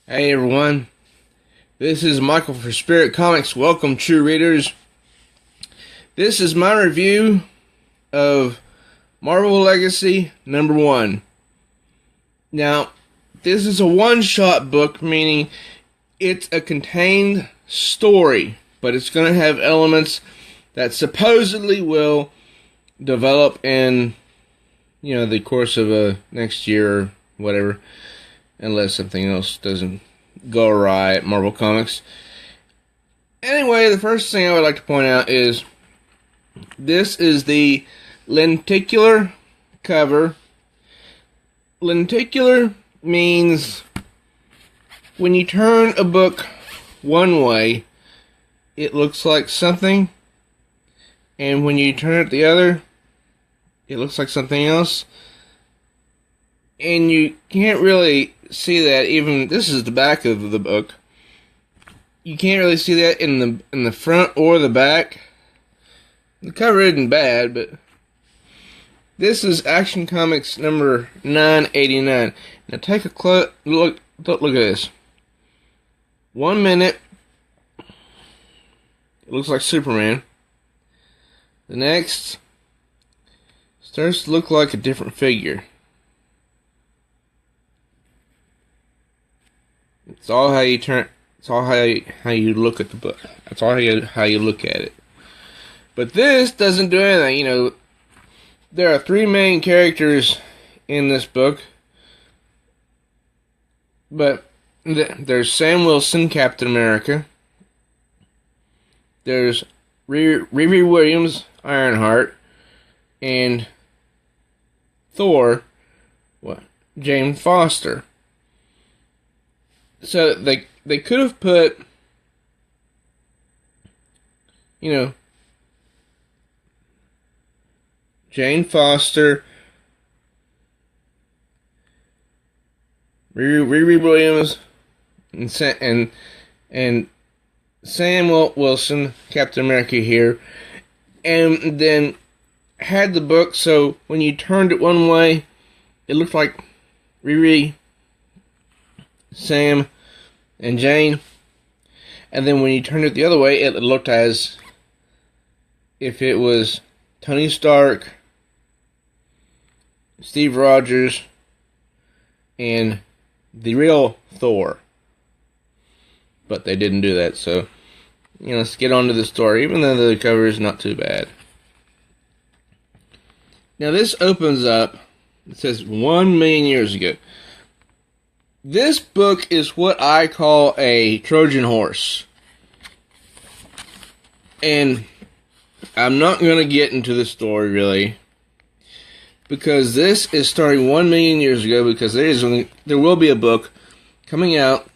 Hey everyone, this is Michael for Spirit Comics. Welcome, true readers. This is my review of Marvel Legacy #1. Now, this is a one-shot book, meaning it's a contained story, but it's going to have elements that supposedly will develop in, the course of next year or whatever, unless something else doesn't go awry at Marvel Comics. Anyway, the first thing I would like to point out is this is the lenticular cover. Lenticular means when you turn a book one way, it looks like something, and when you turn it the other, it looks like something else. And you can't really see that. Even this is the back of the book. You can't really see that in the front or the back. The cover isn't bad, but this is Action Comics number 989. Now take a look. Look at this. 1 minute, it looks like Superman. The next starts to look like a different figure. It's all how you turn. It's all how you look at the book. It's all how you look at it. But this doesn't do anything. There are 3 main characters in this book. But there's Sam Wilson, Captain America. There's Riri Williams, Ironheart, and Thor, Jane Foster. So they could have put, Jane Foster, Riri Williams, and Sam Wilson, Captain America here, and then had the book so when you turned it one way, it looked like Riri, Sam, and Jane, and then when you turned it the other way, it looked as if it was Tony Stark, Steve Rogers, and the real Thor. But they didn't do that, so let's get on to the story, even though the cover is not too bad. Now this opens up, it says 1 million years ago. This book is what I call a Trojan horse. And I'm not going to get into the story, really, because this is starting 1 million years ago, because there will be a book coming out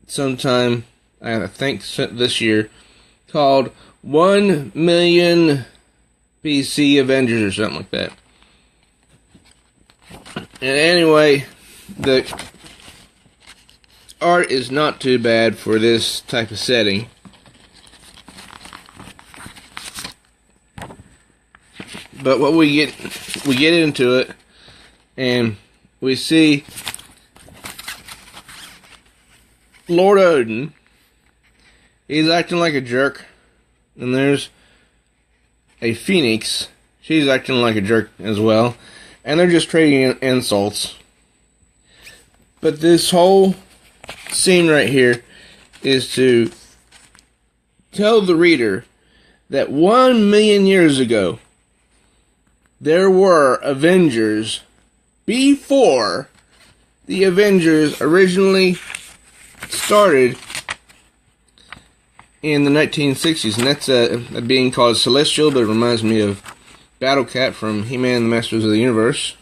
sometime, I think this year, called 1 Million BC Avengers or something like that. And anyway, the art is not too bad for this type of setting. But what we get into it, and we see Lord Odin. He's acting like a jerk, and there's a Phoenix. She's acting like a jerk as well, and they're just trading insults. But this whole scene right here is to tell the reader that 1 million years ago there were Avengers before the Avengers originally started in the 1960s, and that's a being called Celestial, but it reminds me of Battle Cat from He-Man and the Masters of the Universe.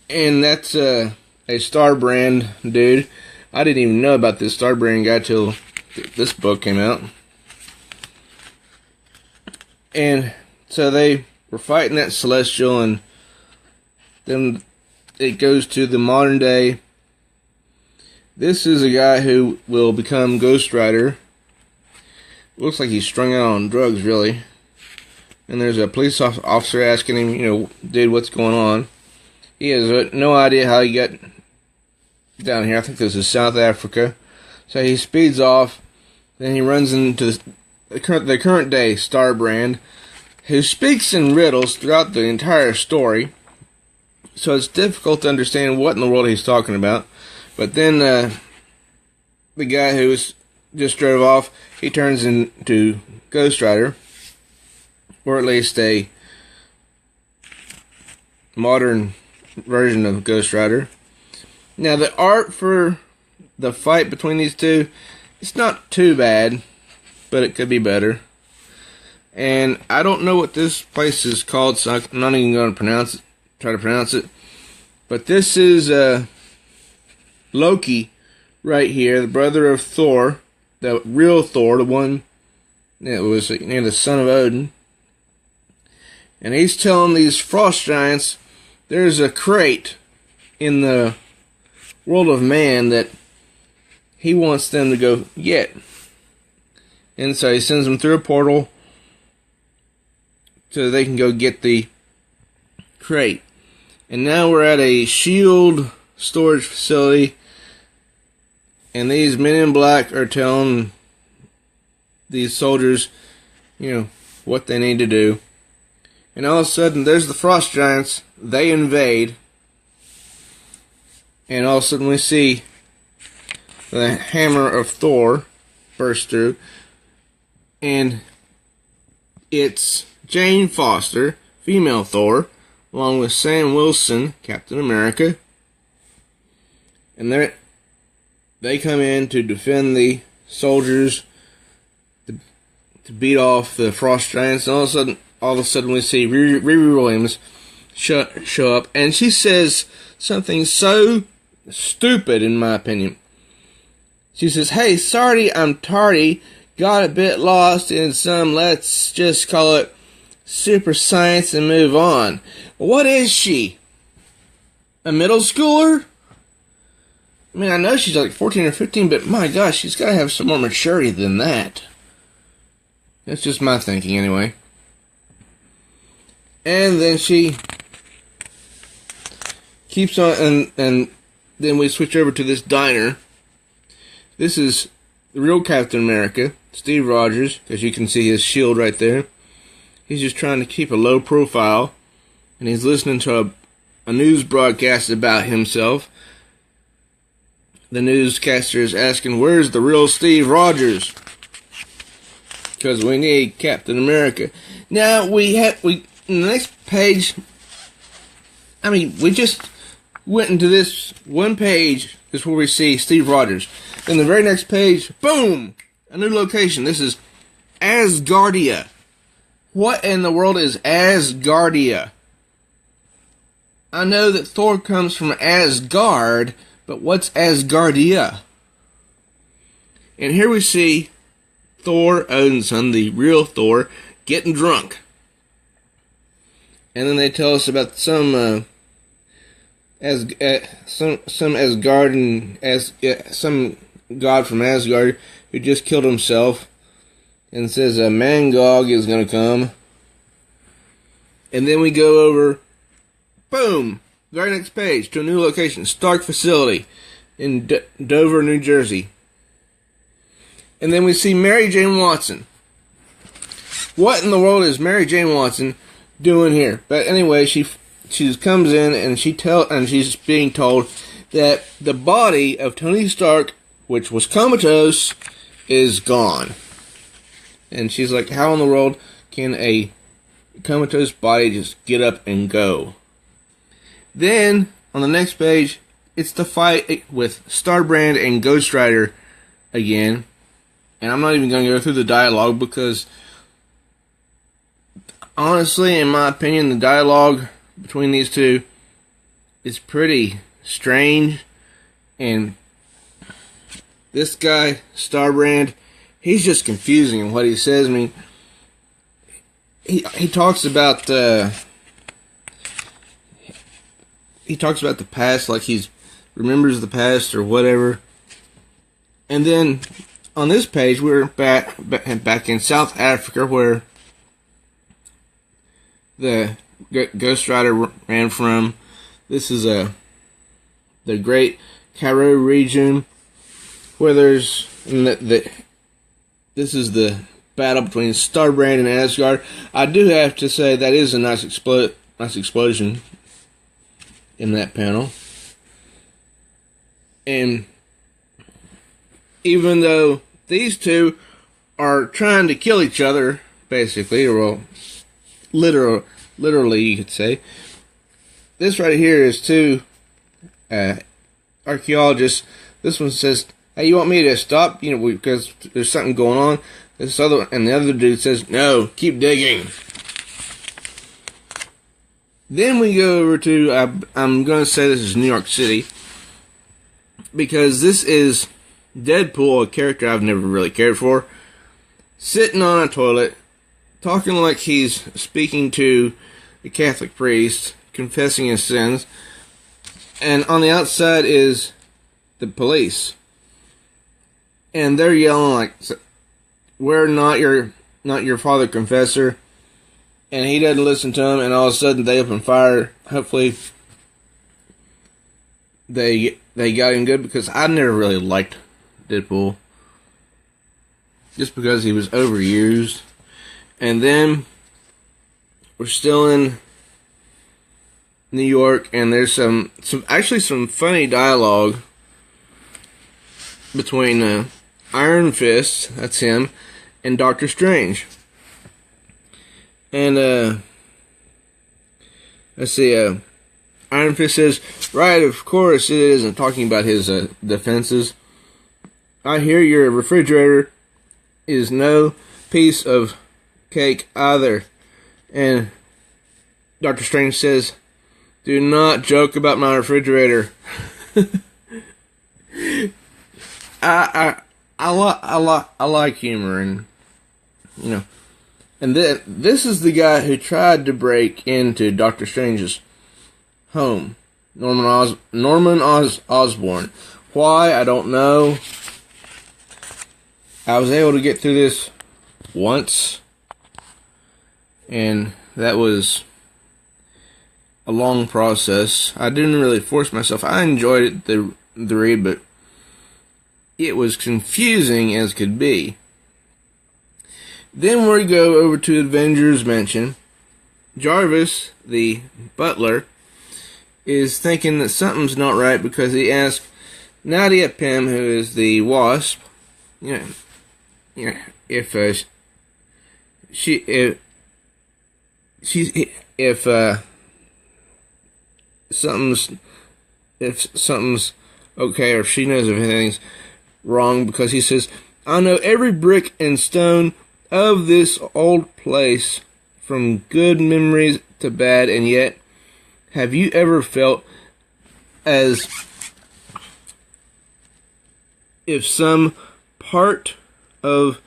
And that's a Star Brand dude. I didn't even know about this Star Brand guy till this book came out. And so they were fighting that Celestial, and then it goes to the modern day. This is a guy who will become Ghost Rider. Looks like he's strung out on drugs, really. And there's a police officer asking him, dude, what's going on? He has no idea how he got down here. I think this is South Africa. So he speeds off. Then he runs into the current day Starbrand, who speaks in riddles throughout the entire story. So it's difficult to understand what in the world he's talking about. But then the guy who just drove off, he turns into Ghost Rider, or at least a modern version of Ghost Rider. Now the art for the fight between these two, it's not too bad, but it could be better. And I don't know what this place is called, so I'm not even going to try to pronounce it. But this is Loki right here, the brother of Thor, the real Thor, the one that was the son of Odin. And he's telling these frost giants there's a crate in the world of man that he wants them to go get. And so he sends them through a portal so they can go get the crate. And now we're at a shield storage facility, and these men in black are telling these soldiers, what they need to do. And all of a sudden, there's the frost giants. They invade. And all of a sudden, we see the hammer of Thor burst through. And it's Jane Foster, female Thor, along with Sam Wilson, Captain America. And they come in to defend the soldiers, to beat off the frost giants. And all of a sudden we see Riri Williams show up, and she says something so stupid, in my opinion. She says, "Hey, sorry I'm tardy. Got a bit lost in some, let's just call it super science and move on." What is she? A middle schooler? I mean, I know she's like 14 or 15, but my gosh, she's got to have some more maturity than that. That's just my thinking, anyway. And then she keeps on, and then we switch over to this diner. This is the real Captain America, Steve Rogers, because you can see his shield right there. He's just trying to keep a low profile, and he's listening to a news broadcast about himself. The newscaster is asking, "Where's the real Steve Rogers?" Because we need Captain America. Now in the next page, we just went into this one page is where we see Steve Rogers. Then the very next page, boom, a new location. This is Asgardia. What in the world is Asgardia? I know that Thor comes from Asgard, but what's Asgardia? And here we see Thor, Odin's son, the real Thor, getting drunk. And then they tell us about some some god from Asgard who just killed himself, and says a Mangog is going to come. And then we go over, boom, very next page, to a new location, Stark facility in Dover, New Jersey. And then we see Mary Jane Watson. What in the world is Mary Jane Watson doing here? But anyway, she comes in, and she's being told that the body of Tony Stark, which was comatose, is gone. And she's like, how in the world can a comatose body just get up and go? Then, on the next page, it's the fight with Starbrand and Ghost Rider again. And I'm not even going to go through the dialogue because, honestly, in my opinion, the dialogue between these two is pretty strange. And this guy, Starbrand, he's just confusing in what he says. I mean, he talks about the past, like he remembers the past or whatever. And then on this page, we're back in South Africa, where the Ghost Rider ran from. This is the great Cairo region, where there's this is the battle between Starbrand and Asgard. I do have to say that is a nice explosion in that panel. And even though these two are trying to kill each other, basically, or well, literally you could say, this right here is two archaeologists. This one says, "Hey, you want me to stop? You know, because there's something going on." This other, and the other dude says, "No, keep digging." Then we go over to, I'm going to say this is New York City, because this is Deadpool, a character I've never really cared for, sitting on a toilet, talking like he's speaking to a Catholic priest, confessing his sins, and on the outside is the police. And they're yelling like, "We're not your father confessor," and he doesn't listen to them, and all of a sudden they open fire. Hopefully they got him good, because I never really liked Deadpool, just because he was overused. And then we're still in New York, and there's some funny dialogue between Iron Fist, that's him, and Doctor Strange. And let's see, Iron Fist says, "Right, of course it isn't," talking about his defenses. "I hear your refrigerator is no piece of cake either." And Doctor Strange says, "Do not joke about my refrigerator." I like humor, and you know. And then this is the guy who tried to break into Doctor Strange's home, Norman Osborn. Why, I don't know. I was able to get through this once, and that was a long process. I didn't really force myself. I enjoyed it, the read, but it was confusing as could be. Then we go over to Avengers Mansion. Jarvis, the butler, is thinking that something's not right, because he asks Nadia Pym, who is the Wasp, if something's okay, or if she knows if anything's wrong, because he says, "I know every brick and stone of this old place, from good memories to bad, and yet, have you ever felt as if some part of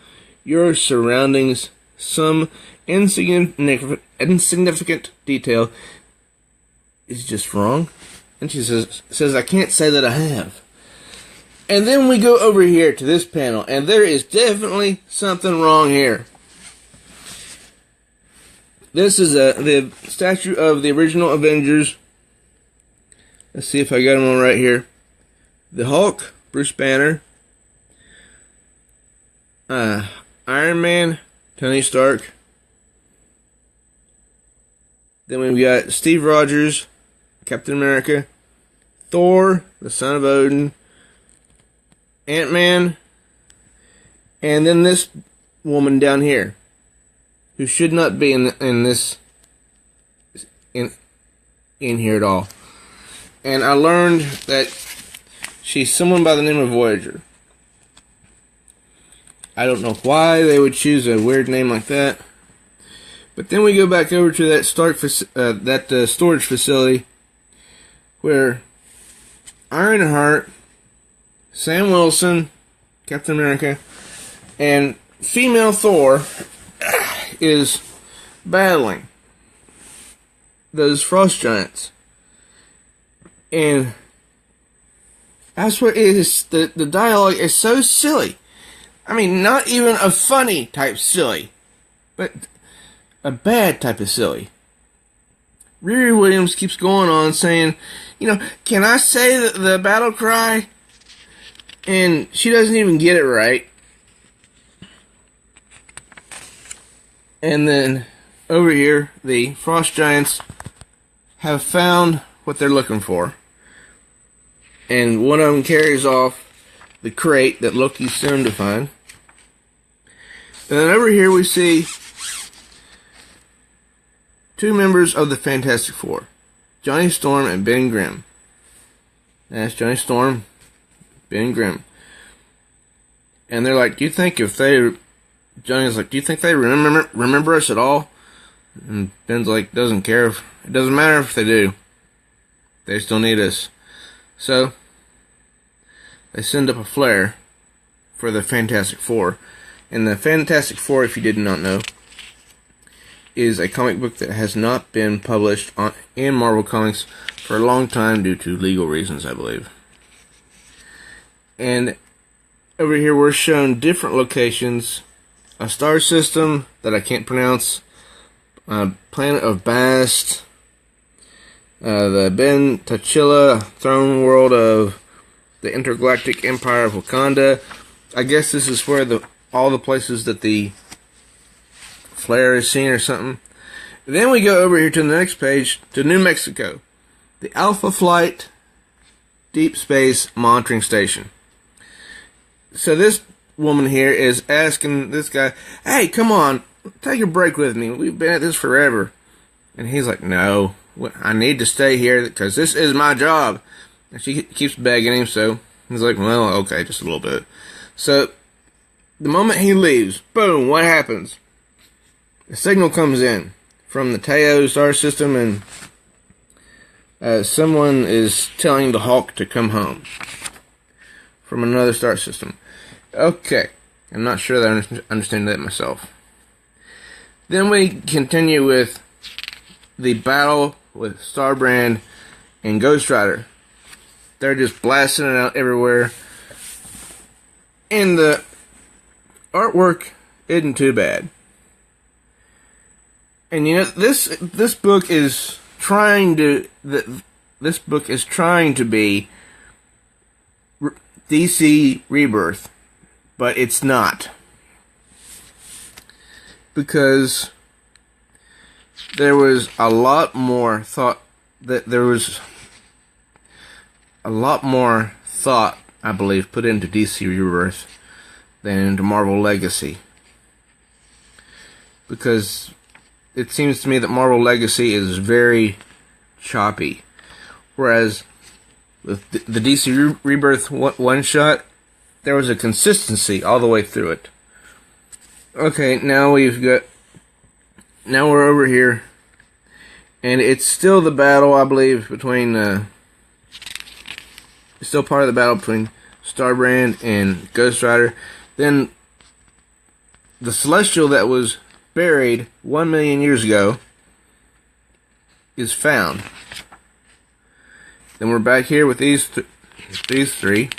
your surroundings, some insignificant detail, is just wrong?" And she says, "I can't say that I have." And then we go over here to this panel, and there is definitely something wrong here. This is the statue of the original Avengers. Let's see if I got them on right here. The Hulk, Bruce Banner, Iron Man, Tony Stark. Then we've got Steve Rogers, Captain America, Thor, the son of Odin, Ant-Man, and then this woman down here, who should not be in here at all. And I learned that she's someone by the name of Voyager. I don't know why they would choose a weird name like that. But then we go back over to that storage facility, where Ironheart, Sam Wilson, Captain America, and female Thor is battling those frost giants. And that's what it is. The dialogue is so silly. I mean, not even a funny type silly, but a bad type of silly. Riri Williams keeps going on saying, can I say the battle cry? And she doesn't even get it right. And then over here, the Frost Giants have found what they're looking for. And one of them carries off the crate that Loki's soon to find. And then over here we see two members of the Fantastic Four, Johnny Storm and Ben Grimm. That's Johnny Storm, Ben Grimm. And they're like, Johnny's like, do you think they remember us at all? And Ben's like, doesn't care if, it doesn't matter if they do. They still need us. So, they send up a flare for the Fantastic Four. And the Fantastic Four, if you did not know, is a comic book that has not been published in Marvel Comics for a long time due to legal reasons, I believe. And over here we're shown different locations. A star system that I can't pronounce. Planet of Bast. The Ben T'Challa throne world of the Intergalactic Empire of Wakanda. I guess this is where all the places that the flare is seen or something. Then we go over here to the next page to New Mexico. The Alpha Flight Deep Space Monitoring Station. So this woman here is asking this guy, hey, come on, take a break with me. We've been at this forever. And he's like, no, I need to stay here because this is my job. And she keeps begging him, so he's like, well, okay, just a little bit. So the moment he leaves, boom, what happens? A signal comes in from the Teo star system, and someone is telling the Hulk to come home from another star system. Okay, I'm not sure that I understand that myself. Then we continue with the battle with Starbrand and Ghost Rider. They're just blasting it out everywhere. And the artwork isn't too bad. And this book is trying to be DC Rebirth, but it's not, because there was a lot more thought I believe put into DC Rebirth than into Marvel Legacy, because it seems to me that Marvel Legacy is very choppy, whereas with the DC Rebirth one-shot, there was a consistency all the way through it. Okay, now we're over here, and it's still the battle, I believe, between, it's still part of the battle between Starbrand and Ghost Rider. Then, the Celestial that was buried 1 million years ago is found. Then we're back here with these three.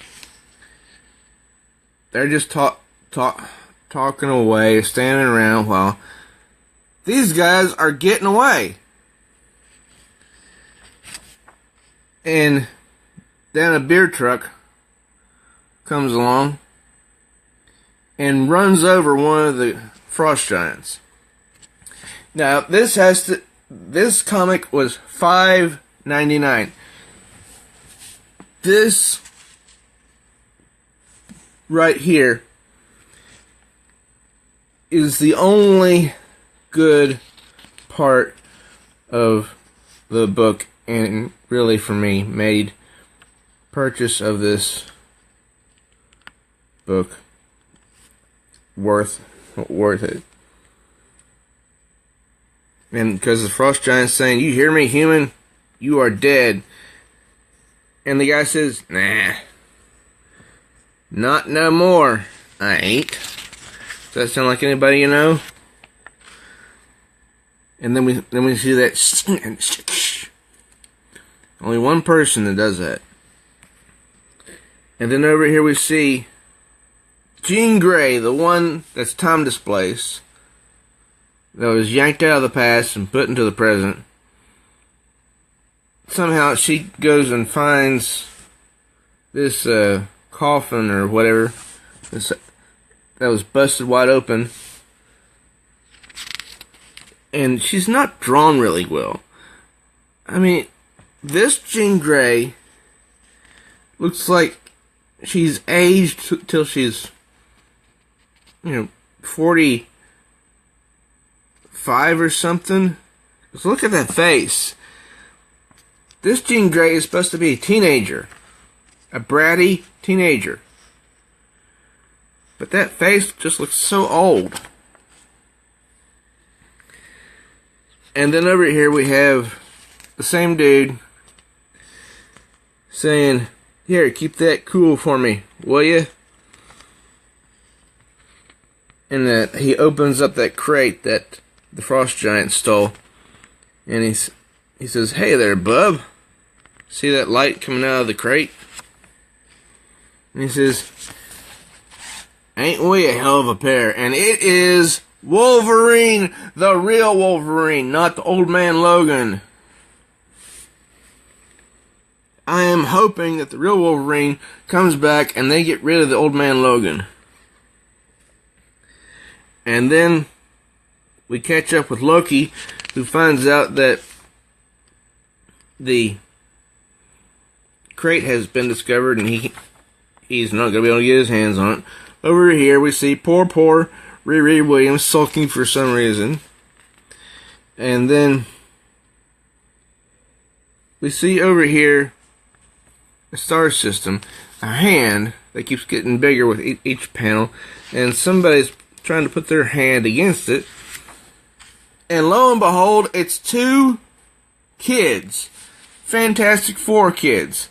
They're just talking away, standing around while these guys are getting away. And then a beer truck comes along and runs over one of the Frost Giants. Now, this comic was $5.99. This right here is the only good part of the book, and really for me made purchase of this book worth it. And because the Frost Giant's saying, "You hear me, human? You are dead." And the guy says, "Nah, not no more. I ain't." Does that sound like anybody you know? And then we see that only one person that does that. And then over here we see Jean Grey, the one that's time displaced, that was yanked out of the past and put into the present. somehow she goes and finds this coffin or whatever that was busted wide open, and she's not drawn really well. I mean, this Jean Grey looks like she's aged till she's, 45 or something. Just look at that face. This Jean Grey is supposed to be a teenager. A bratty teenager. But that face just looks so old. And then over here we have the same dude saying, "Here, keep that cool for me, will you?" And that he opens up that crate that the Frost Giant stole. And he says, "Hey there, bub. See that light coming out of the crate?" And he says, "Ain't we a hell of a pair?" And it is Wolverine, the real Wolverine, not the old man Logan. I am hoping that the real Wolverine comes back and they get rid of the old man Logan. And then we catch up with Loki, who finds out that the crate has been discovered and he's not going to be able to get his hands on it. Over here we see poor Riri Williams sulking for some reason. And then we see over here a star system, a hand that keeps getting bigger with each panel, and somebody's trying to put their hand against it. And lo and behold, it's two kids. Fantastic Four kids.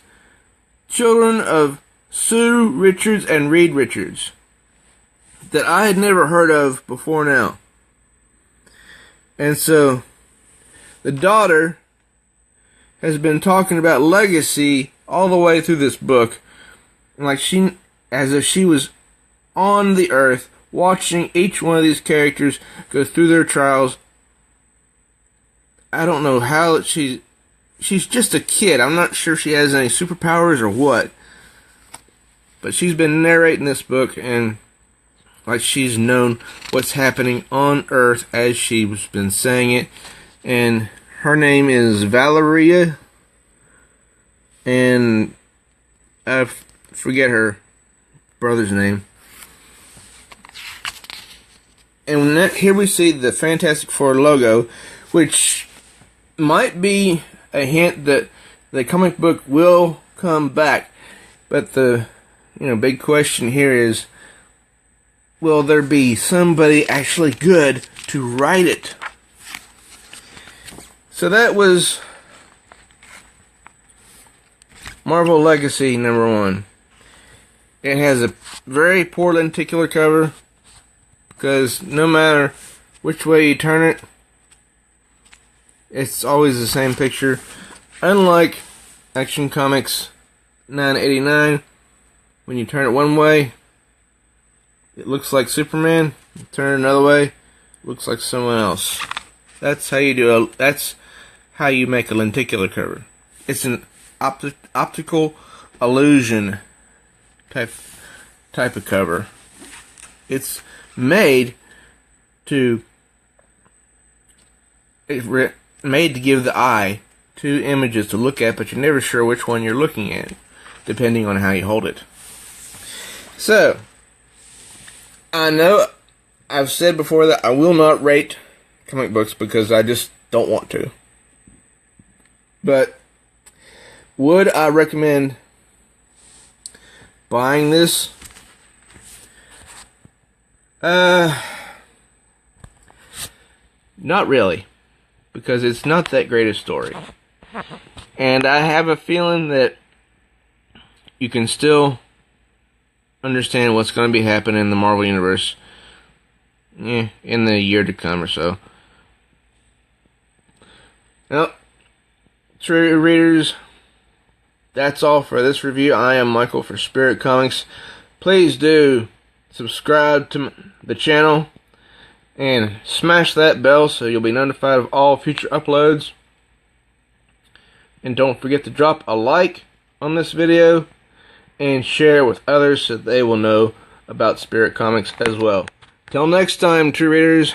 Children of Sue Richards and Reed Richards. That I had never heard of before now. And so, the daughter has been talking about legacy all the way through this book. Like as if she was on the earth, watching each one of these characters go through their trials. I don't know how she's just a kid. I'm not sure she has any superpowers or what. But she's been narrating this book, and like she's known what's happening on Earth as she's been saying it. And her name is Valeria. And I forget her brother's name. And here we see the Fantastic Four logo, which might be a hint that the comic book will come back. But the big question here is, will there be somebody actually good to write it? So that was Marvel Legacy #1. It has a very poor lenticular cover, because no matter which way you turn it, it's always the same picture. Unlike Action Comics 989, when you turn it one way, it looks like Superman. You turn it another way, it looks like someone else. That's how you that's how you make a lenticular cover. It's an optical illusion type of cover. It's made to give the eye two images to look at, but you're never sure which one you're looking at, depending on how you hold it. So, I know I've said before that I will not rate comic books because I just don't want to. But would I recommend buying this? Not really, because it's not that great a story. And I have a feeling that you can still understand what's going to be happening in the Marvel Universe in the year to come or so. Well, true readers, that's all for this review. I am Michael for Spirit Comics. Please do subscribe to the channel and smash that bell so you'll be notified of all future uploads. And don't forget to drop a like on this video and share with others so they will know about Spirit Comics as well. Till next time, true readers.